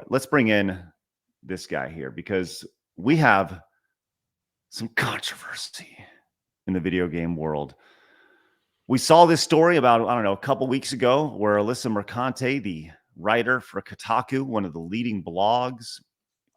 let's bring in this guy here because we have some controversy in the video game world. We saw this story about, I don't know, a couple weeks ago where Alyssa Mercante, the writer for Kotaku, one of the leading blogs,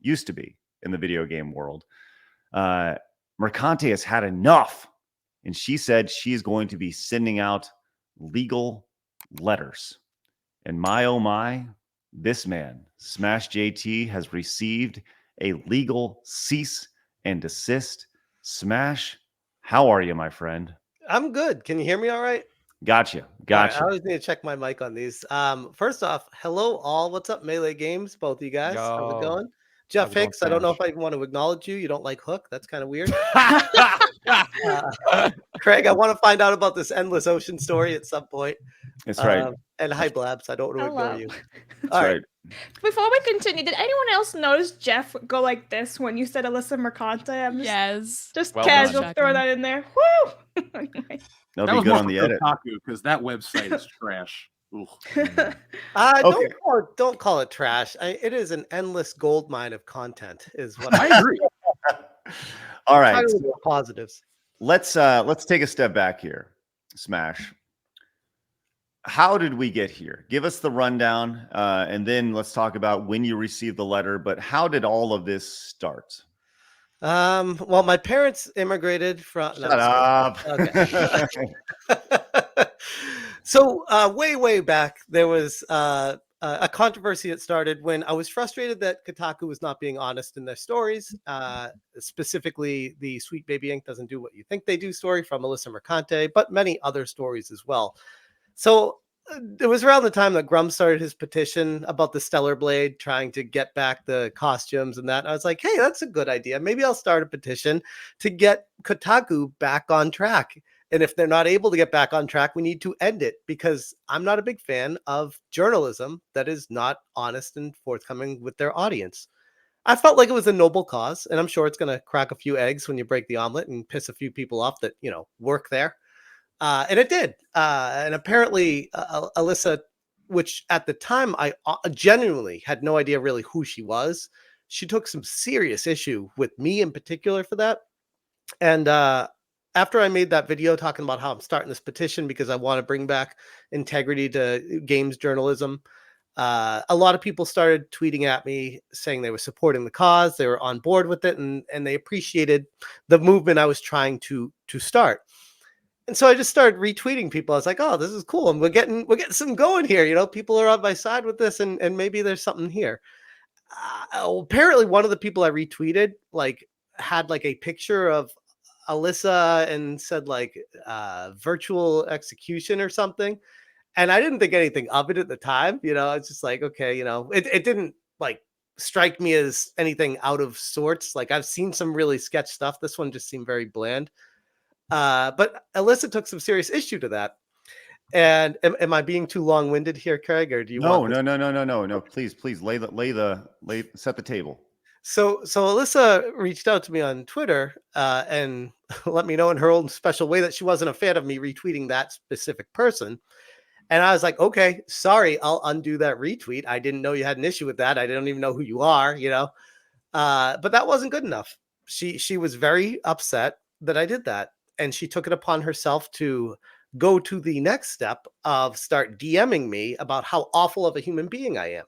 used to be in the video game world. Mercante has had enough, and she said she is going to be sending out legal letters. And my, oh my, this man, SmashJT, has received a legal cease and desist. Smash, how are you, my friend? I'm good. Can you hear me all right? Gotcha. Right, I always need to check my mic on these. First off, hello all. What's up, Melee Games? Both of you guys. How's it going? Jeff Hicks, I don't know if I even want to acknowledge you. You don't like Hook. That's kind of weird. Craig, I want to find out about this Endless Ocean story at some point. That's right. And hi, Blabs. I don't want to ignore you. That's right. Before we continue, did anyone else notice Jeff go like this when you said Alyssa Mercante? Just casual, throw that in there. Woo! Anyway. That'll be good on the edit. Because that website is trash. Don't call it trash. It is an endless gold mine of content. Is what I agree. All right, positives. Let's take a step back here, Smash. How did we get here? Give us the rundown, and then let's talk about when you received the letter. But how did all of this start? Well, my parents immigrated from. Shut up. Okay. So way back, there was a controversy that started when I was frustrated that Kotaku was not being honest in their stories. Specifically, the Sweet Baby Ink doesn't do what you think they do story from Alyssa Mercante, but many other stories as well. So it was around the time that Grum started his petition about the Stellar Blade, trying to get back the costumes and that. I was like, hey, that's a good idea. Maybe I'll start a petition to get Kotaku back on track. And if they're not able to get back on track, we need to end it, because I'm not a big fan of journalism that is not honest and forthcoming with their audience. I felt like it was a noble cause, and I'm sure it's going to crack a few eggs when you break the omelet and piss a few people off that, work there. And it did. And apparently Alyssa, which at the time I genuinely had no idea really who she was, she took some serious issue with me in particular for that. And after I made that video talking about how I'm starting this petition because I want to bring back integrity to games journalism, a lot of people started tweeting at me saying they were supporting the cause, they were on board with it, and they appreciated the movement I was trying to start. And so I just started retweeting people. I was like, oh, this is cool. And we're getting some going here. People are on my side with this, and maybe there's something here. Apparently one of the people I retweeted had a picture of Alyssa and said virtual execution or something. And I didn't think anything of it at the time. It's just like, okay, it didn't strike me as anything out of sorts. I've seen some really sketch stuff. This one just seemed very bland. But Alyssa took some serious issue to that. And am I being too long-winded here, Craig, or do you want No. Please set the table. So Alyssa reached out to me on Twitter and let me know in her own special way that she wasn't a fan of me retweeting that specific person. And I was like, okay, sorry, I'll undo that retweet. I didn't know you had an issue with that. I don't even know who you are, but that wasn't good enough. She was very upset that I did that. And she took it upon herself to go to the next step of start DMing me about how awful of a human being I am.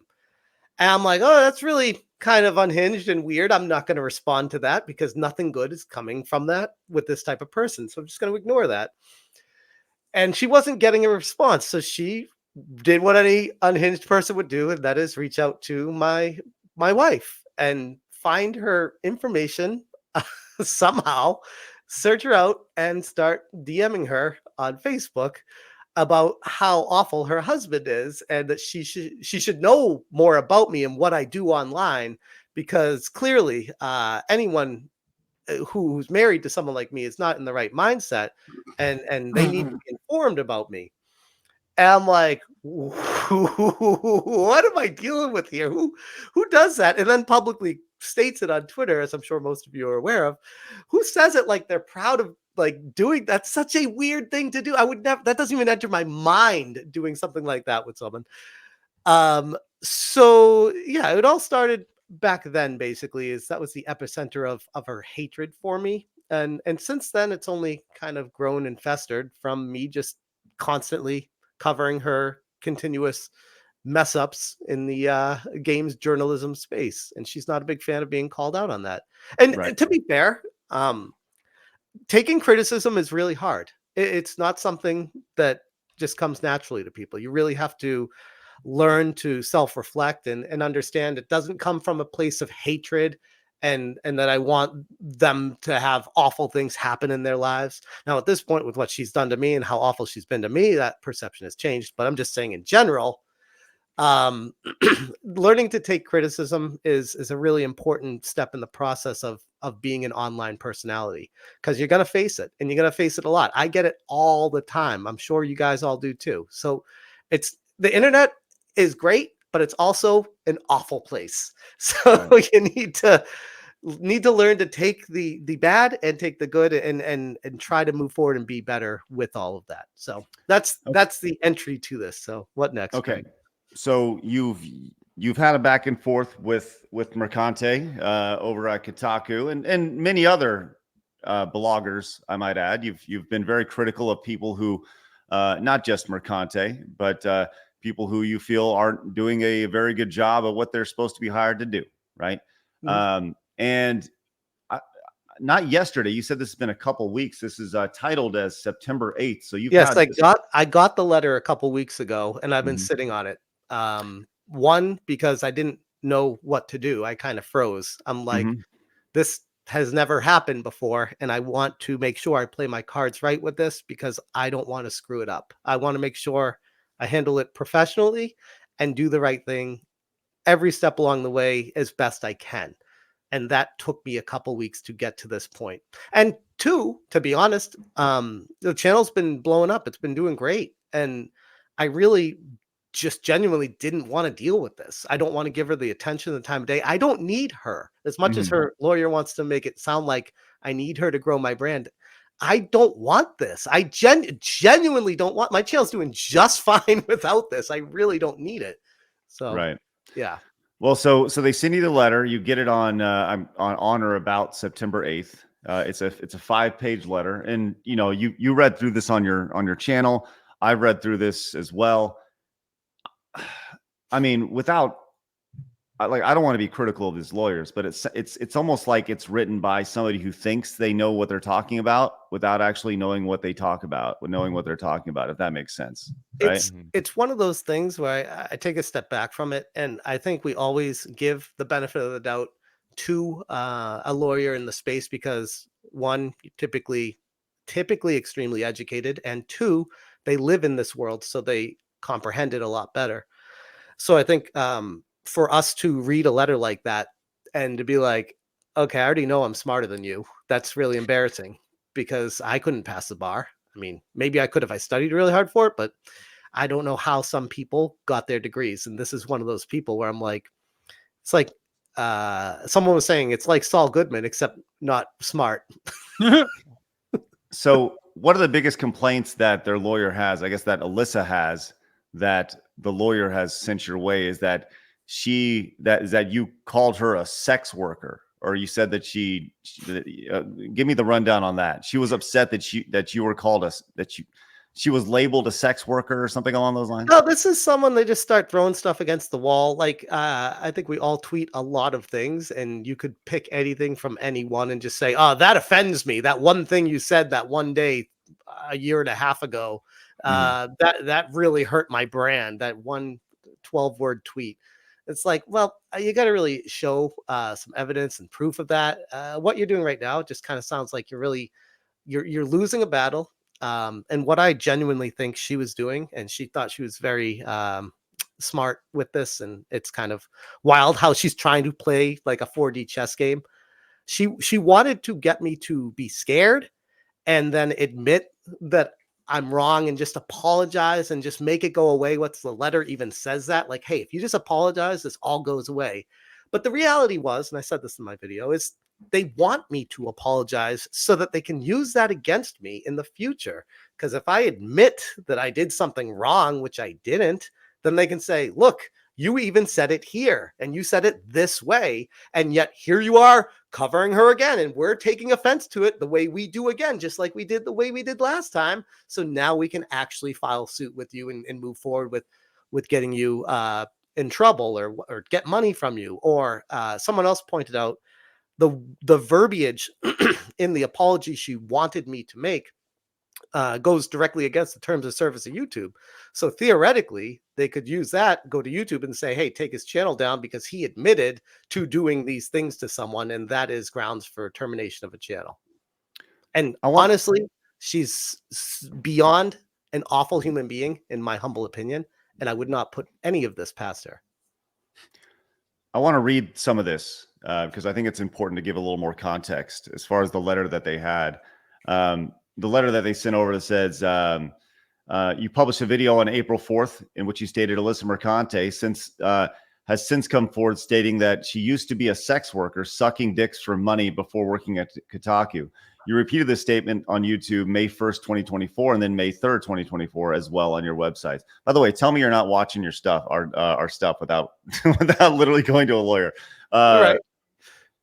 And I'm like, oh, that's really kind of unhinged and weird. I'm not going to respond to that because nothing good is coming from that with this type of person. So I'm just going to ignore that. And she wasn't getting a response. So she did what any unhinged person would do, and that is reach out to my wife and find her information somehow, search her out, and start DMing her on Facebook about how awful her husband is, and that she should know more about me and what I do online, because clearly anyone who's married to someone like me is not in the right mindset, and they need to be informed about me. And I'm like, what am I dealing with here? Who does that? And then publicly states it on Twitter, as I'm sure most of you are aware of. Who says it like they're proud of doing? That's such a weird thing to do. I would never, that doesn't even enter my mind doing something like that with someone. So yeah, it all started back then. Basically, that was the epicenter of her hatred for me, and since then, it's only kind of grown and festered from me just constantly covering her continuous mess ups in the games journalism space, and she's not a big fan of being called out on that. And Right. to be fair, taking criticism is really hard. It's not something that just comes naturally to people. You really have to learn to self-reflect and understand it doesn't come from a place of hatred and that I want them to have awful things happen in their lives. Now, at this point, with what she's done to me and how awful she's been to me, that perception has changed. But I'm just saying in general, um learning to take criticism is a really important step in the process of being an online personality, because you're going to face it, and you're going to face it a lot. I get it all the time. I'm sure you guys all do too. So it's the internet is great, but it's also an awful place. So Right. you need to learn to take the bad and take the good, and try to move forward and be better with all of that. So that's the entry to this. So what next? Okay. Craig? So you've had a back and forth with Mercante over at Kotaku and many other bloggers, I might add. You've been very critical of people who not just Mercante, but people who you feel aren't doing a very good job of what they're supposed to be hired to do, right? And not yesterday. You said this has been a couple weeks. This is titled as September 8th. So you've Yes, had I got the letter a couple weeks ago, and I've been Mhm. sitting on it. One, because I didn't know what to do. I kind of froze. I'm like, Mhm. this has never happened before, and I want to make sure I play my cards right with this, because I don't want to screw it up. I want to make sure I handle it professionally and do the right thing every step along the way as best I can. And that took me a couple weeks to get to this point. And two, to be honest, the channel's been blowing up. It's been doing great. And I really just genuinely didn't want to deal with this. I don't want to give her the attention, the time of day. I don't need her as much as Mhm. her lawyer wants to make it sound like I need her to grow my brand. I don't want this. I genuinely don't want, my channel's doing just fine without this. I really don't need it. So, Right. yeah. Well, so they send you the letter. You get it on or about September 8th. It's a 5-page letter, and you read through this on your channel. I've read through this as well. I mean, I don't want to be critical of his lawyers, but it's almost like it's written by somebody who thinks they know what they're talking about without actually knowing what they talk about, knowing what they're talking about. If that makes sense, right? It's one of those things where I take a step back from it, and I think we always give the benefit of the doubt to a lawyer in the space, because one, typically extremely educated, and two, they live in this world, so they comprehend it a lot better. So I think for us to read a letter like that and to be like, okay, I already know I'm smarter than you, that's really embarrassing, because I couldn't pass the bar. I mean, maybe I could if I studied really hard for it, but I don't know how some people got their degrees. And this is one of those people where I'm like, it's like someone was saying it's like Saul Goodman, except not smart. So, what are the biggest complaints that their lawyer has? I guess that Alyssa has, that the lawyer has sent your way, is that that you called her a sex worker, or you said that give me the rundown on that. She was upset that you were called she was labeled a sex worker or something along those lines. No, this is someone, they just start throwing stuff against the wall. Like, I think we all tweet a lot of things, and you could pick anything from anyone and just say, oh, that offends me. That one thing you said that one day a year and a half ago, that really hurt my brand. That one 12-word tweet. It's like, well, you got to really show some evidence and proof of that. What you're doing right now just kind of sounds like you're losing a battle. And what I genuinely think she was doing, and she thought she was very smart with this, and it's kind of wild how she's trying to play like a 4D chess game. She wanted to get me to be scared and then admit that I'm wrong and just apologize and just make it go away. What's the letter even says that? Like, hey, if you just apologize, this all goes away. But the reality was, and I said this in my video, is they want me to apologize so that they can use that against me in the future. Because if I admit that I did something wrong, which I didn't, then they can say, look, you even said it here and you said it this way. And yet here you are covering her again. And we're taking offense to it the way we do again, just like we did the way we did last time. So now we can actually file suit with you and move forward with getting you in trouble or get money from you. Or someone else pointed out the verbiage in the apology she wanted me to make goes directly against the terms of service of YouTube. So theoretically, they could use that, go to YouTube and say, hey, take his channel down because he admitted to doing these things to someone. And that is grounds for termination of a channel. And honestly, she's beyond an awful human being, in my humble opinion. And I would not put any of this past her. I want to read some of this because I think it's important to give a little more context as far as the letter that they had. The letter that they sent over that says, you published a video on April 4th in which you stated Alyssa Mercante has since come forward stating that she used to be a sex worker sucking dicks for money before working at Kotaku. You repeated this statement on YouTube May 1st, 2024, and then May 3rd, 2024 as well on your website. By the way, tell me you're not watching your stuff, our stuff without literally going to a lawyer. Right.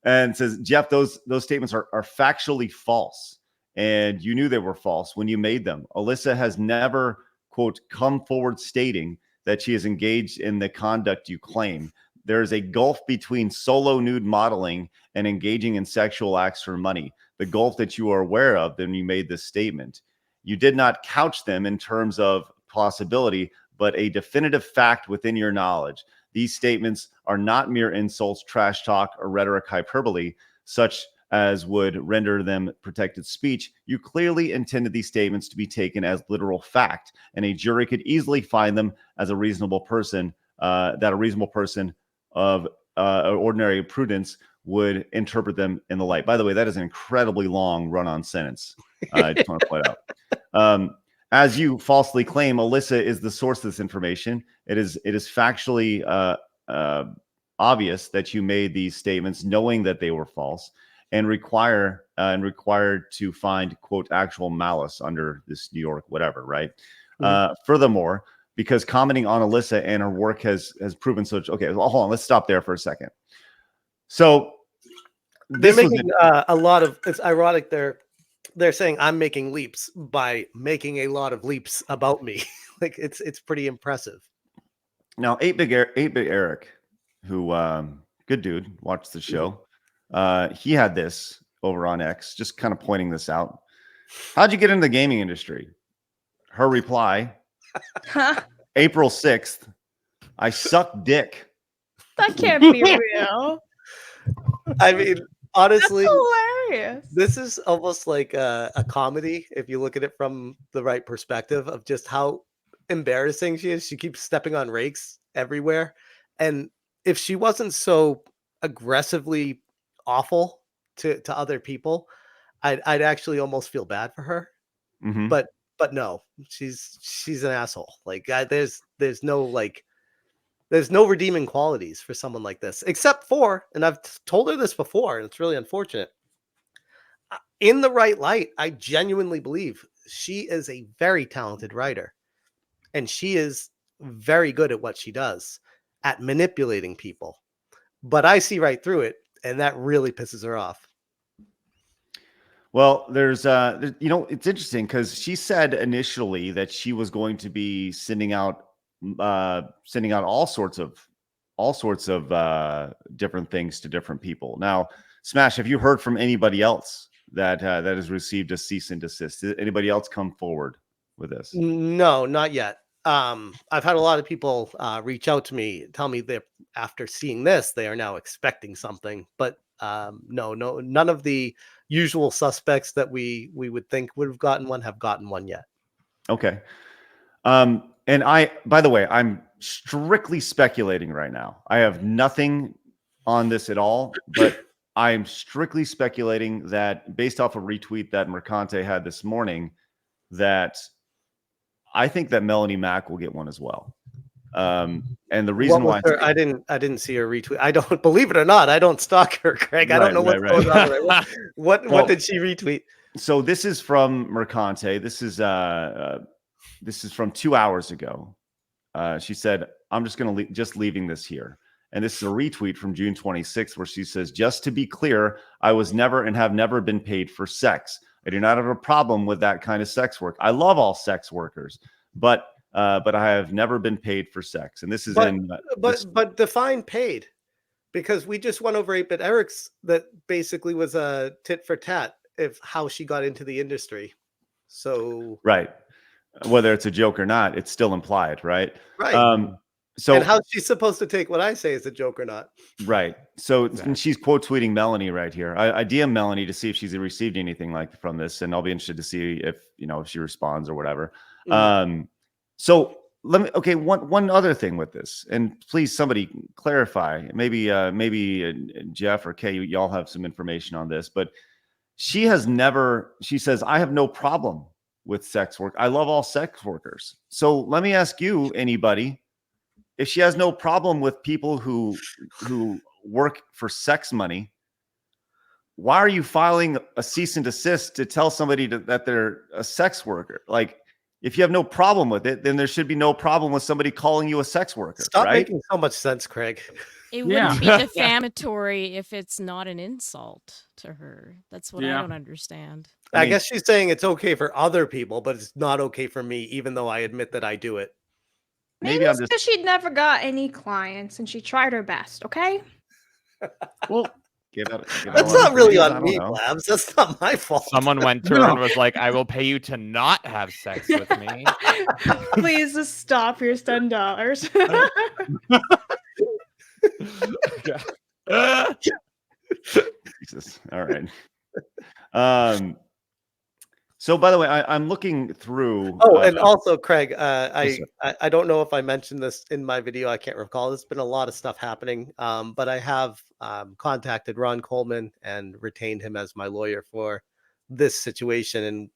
And it says, Jeff, those statements are factually false. And you knew they were false when you made them. Alyssa has never, quote, come forward stating that she is engaged in the conduct you claim. There is a gulf between solo nude modeling and engaging in sexual acts for money. The gulf that you are aware of when you made this statement. You did not couch them in terms of possibility, but a definitive fact within your knowledge. These statements are not mere insults, trash talk, or rhetoric hyperbole, such as would render them protected speech. You clearly intended these statements to be taken as literal fact, and a jury could easily find them as a reasonable person, that a reasonable person of ordinary prudence would interpret them in the light. By the way, that is an incredibly long run-on sentence. I just want to point out. As you falsely claim, Alyssa is the source of this information. It is factually obvious that you made these statements knowing that they were false, and required to find, quote, actual malice under this New York whatever, right? Furthermore, because commenting on Alyssa and her work has proven such. Okay, well, hold on, let's stop there for a second. So they're making a lot of. It's ironic they're saying I'm making leaps by making a lot of leaps about me. Like it's pretty impressive. Now, 8-Bit Eric, who good dude, watched the show. He had this over on X, just kind of pointing this out. How'd you get into the gaming industry? Her reply, April 6th, I suck dick. That can't be real. I mean, honestly, that's hilarious. This is almost like a comedy if you look at it from the right perspective of just how embarrassing she is. She keeps stepping on rakes everywhere. And if she wasn't so aggressively awful to other people, I'd actually almost feel bad for her. Mm-hmm. But no, she's an asshole. Like there's no redeeming qualities for someone like this, except for, and I've told her this before, and it's really unfortunate. In the right light, I genuinely believe she is a very talented writer, and she is very good at what she does, at manipulating people. But I see right through it, and that really pisses her off. Well, there's it's interesting because she said initially that she was going to be sending out all sorts of different things to different people. Now, Smash, have you heard from anybody else that has received a cease and desist? Did anybody else come forward with this? No, not yet. I've had a lot of people reach out to me, tell me that after seeing this, they are now expecting something. But no, none of the usual suspects that we would think would have gotten one have gotten one yet. Okay. And by the way, I'm strictly speculating right now. I have nothing on this at all, but I'm strictly speculating that based off a retweet that Mercante had this morning, that I think that Melanie Mack will get one as well. And the reason why I didn't see her retweet. I don't believe it or not. I don't stalk her, Craig. I don't know what's going on. What did she retweet? So this is from Mercante. This is from 2 hours ago. She said, I'm just going to just leaving this here. And this is a retweet from June 26th, where she says, just to be clear, I was never and have never been paid for sex. I do not have a problem with that kind of sex work. I love all sex workers, but I have never been paid for sex. And this is but define paid, because we just went over 8-Bit Eric's that basically was a tit for tat of how she got into the industry. So right, whether it's a joke or not, it's still implied, right? Right. So and how's she supposed to take what I say as a joke or not? Right. So and she's quote tweeting Melanie right here. I DM Melanie to see if she's received anything like from this, and I'll be interested to see if if she responds or whatever. So let me one other thing with this, and please somebody clarify. Maybe Jeff or Kay, y'all have some information on this, but she says, I have no problem with sex work. I love all sex workers. So let me ask you, anybody, if she has no problem with people who work for sex money, why are you filing a cease and desist to tell somebody that they're a sex worker? Like, if you have no problem with it, then there should be no problem with somebody calling you a sex worker. Stop right? making so much sense, Craig. It wouldn't be defamatory if it's not an insult to her. That's what I don't understand. I guess she's saying it's okay for other people, but it's not okay for me, even though I admit that I do it. Maybe it's because she'd never got any clients and she tried her best, okay? Well, that's not really on me, Blabs. That's not my fault. Someone went to her and was like, I will pay you to not have sex with me. Please just stop your $10. Jesus. All right. So, by the way, I'm looking through. Oh, and also, Craig, I don't know if I mentioned this in my video. I can't recall. There's been a lot of stuff happening, but I have contacted Ron Coleman and retained him as my lawyer for this situation, and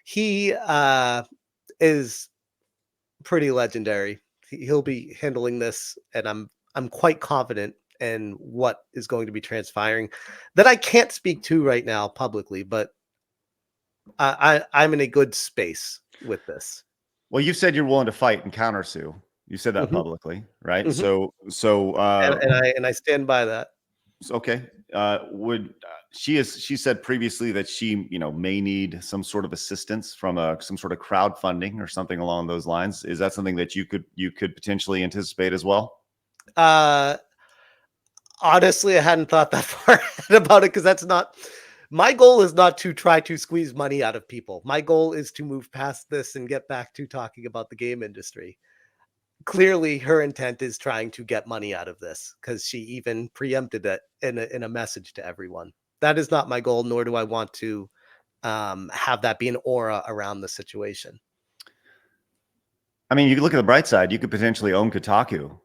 he is pretty legendary. He'll be handling this, and I'm quite confident in what is going to be transpiring that I can't speak to right now publicly, but I'm in a good space with this. Well, you said you're willing to fight and countersue. You said that publicly, right? Mm-hmm. So and I stand by that. Okay. She said previously that she may need some sort of assistance from some sort of crowdfunding or something along those lines. Is that something that you could potentially anticipate as well? Honestly, I hadn't thought that far ahead about it, because that's not my goal. Is not to try to squeeze money out of people. My goal is to move past this and get back to talking about the game industry. Clearly, her intent is trying to get money out of this, because she even preempted it in a message to everyone. That is not my goal, nor do I want to have that be an aura around the situation. I mean, you could look at the bright side. You could potentially own Kotaku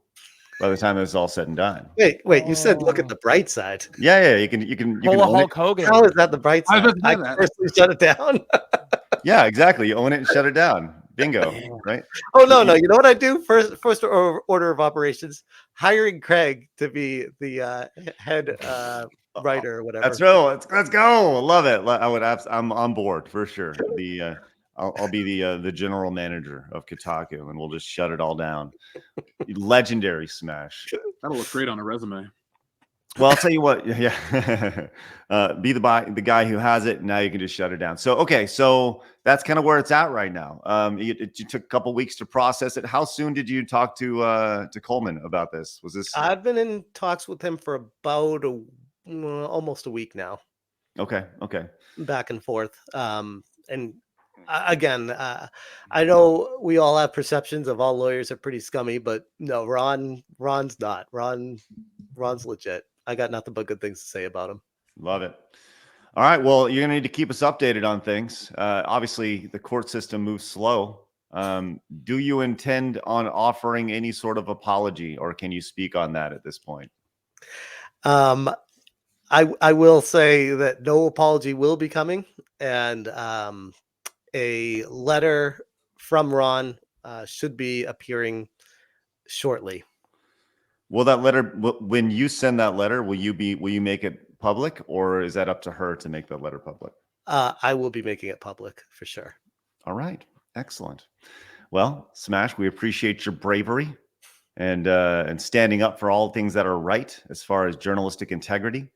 by the time this is all said and done. Wait! You said look at the bright side. Yeah. You can Pull a own Hulk it. Hogan. How is that the bright side? I personally shut it down. Yeah, exactly. You own it and shut it down. Bingo, right? Oh no! You know what I do? First order of operations: hiring Craig to be the head writer or whatever. That's real. Let's go. Love it. I'm on board for sure. I'll be the general manager of Kotaku, and we'll just shut it all down. Legendary Smash. That'll look great on a resume. Well, I'll tell you what. Yeah, be the guy who has it. Now you can just shut it down. So so that's kind of where it's at right now. You took a couple weeks to process it. How soon did you talk to Coleman about this? Was this? I've been in talks with him for about almost a week now. Okay. Back and forth. And again, I know we all have perceptions of all lawyers are pretty scummy, but no, Ron's not. Ron's legit. I got nothing but good things to say about him. Love it. All right. Well, you're gonna need to keep us updated on things. Obviously, the court system moves slow. Do you intend on offering any sort of apology, or can you speak on that at this point? I will say that no apology will be coming, and a letter from Ron should be appearing shortly. Will that letter, when you send that letter, will you make it public, or is that up to her to make that letter public? I will be making it public for sure. All right. Excellent. Well, Smash, we appreciate your bravery and standing up for all things that are right as far as journalistic integrity.